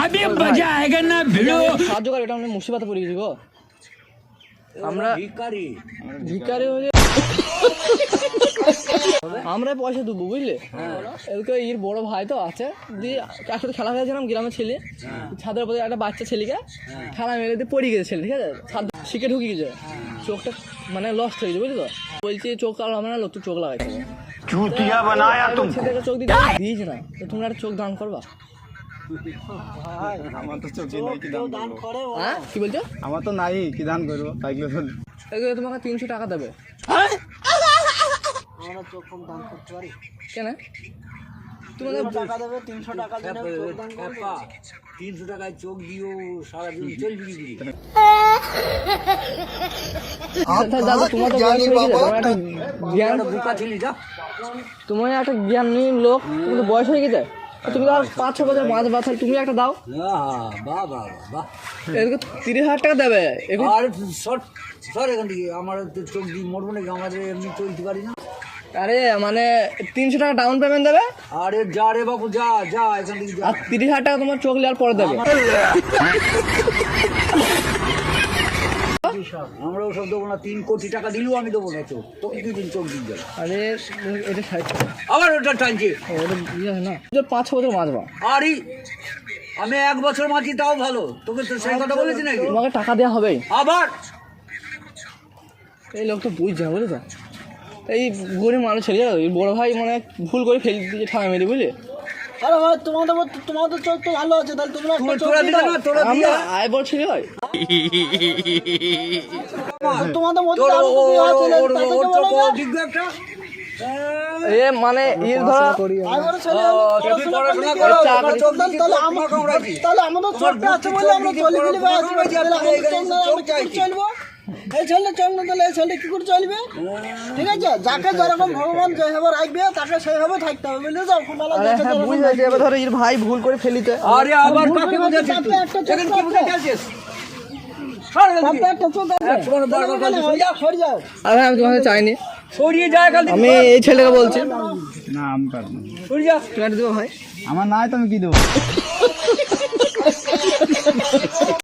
अभी मजा आएगा ना भिड़ो সাহায্য করে, এটা আমরা মুসিবতে পড়ে গেছি গো। আমরা ভিখারি হয়ে আমরা পয়সা দেবো বুঝলে। এদিকে এর বড় ভাই তো আছে, দিয়ে একসাথে খেলা খেলেছিলাম গ্রামের ছেলে, ছাদের উপরে একটা বাচ্চা ছেলেকে খেলা মেরে দিয়ে পড়ে গেছে ছেলে, ঠিক আছে, ছাদ শিখে ঢুকে গেছে, চোখটা মানে লস্ট হয়ে গেছে বুঝলি তো। বলছি চোখ আর আমরা না, তুই চোখ লাগাইছে ছেলেকে চোখ দিয়েছে না, তো তোমরা একটা চোখ দান করবা। আমার তো চোখে নাই, কি দান করবো? হ্যাঁ কি বলছো? আমার তো নাই, কি দান করবো? তাইলে তোমাকে 300 টাকা দেবে। কেন তোমাদের টাকা দেবে? 300 টাকা দেবে, 300 টাকায় চোখ দিও সারাদিন চলবি কি? তোমার একটা জ্ঞান নেই লোক, তুমি তো বয়স হয়ে গেছে, তুমি তো 5-6 বছর মাছ বাঁধা, তুমি একটা দাও। এদিকে 30,000 টাকা দেবে। এখান থেকে আমার চোখ দিয়ে মরবো নাকি? আমাদের এমনি চলতে পারি না। আরে মানে 300 টাকা ডাউন পেমেন্ট দেবে, আরে যা রে বাবু যা যা এখান থেকে যা। আর 30,000 টাকা তোমার চোখ নেওয়ার পরে দেবে। আমরা ওসব দেবো না, 3 কোটি টাকা দিলেও আমি দেবো না চোখ, তোকে 2 দিন চোখ দিয়ে যাবে। আরে এটা আবার ওটা টানছে, 5-6 বছর মাছবা। আরে আমি 1 বছর মাঝি, তাও ভালো। তোকে তো সেই কথা বলেছি নাকি? তোমাকে টাকা দেওয়া হবে আবার এই লোকটা বুঝছে না বুঝেছো, এই গরিব মানুষ ছেলে জানো, এই বড় ভাই মানে ভুল করে ফেলে দিয়েছে ঠাঁড়া মেরে বুঝলে। আরে ভাই তোমাদের চোখ তো ভালো আছে, তাহলে তোমরা একটা চোখ দিয়ে দাও। আমরা আয় বড় ছেলে হয়, তোমাদের মধ্যে আরো তো বিয়ে আছে, তাদেরকে বলো না। এ মানে এর ধরো আয় বড় ছেলে পড়াশোনা করো, তাহলে আমাদের চোখটা আছে বলে আমরা চলে গেলে ভাই আছে, তাহলে আমাদের চোখ না আমরা কি করে চলবো? এই ছেলে চোখ না তাহলে এই ছেলে কি করে চলবে? ঠিক আছে, যাকে যেরকম ভগবান যেভাবে রাখবে তাকে সেইভাবে থাকতে হবে, বুঝলে তো। বুঝলে যে এবার ধরো এর ভাই ভুল করে ফেলিতে। আরে আবার কাকে বোঝাচ্ছিস তুই? এখন কি বোঝাচ্ছিস? একটা চোখ আছে, সরে যাও। আরে আমি তোমাকে চাইনি, সরিয়ে যায় এখান থেকে। আমি এই ছেলেকে বলছি, না আমি পারবো না। সরিয়ে যা। তুমি দেবো ভাই। আমার নাই তো আমি কি দেবো?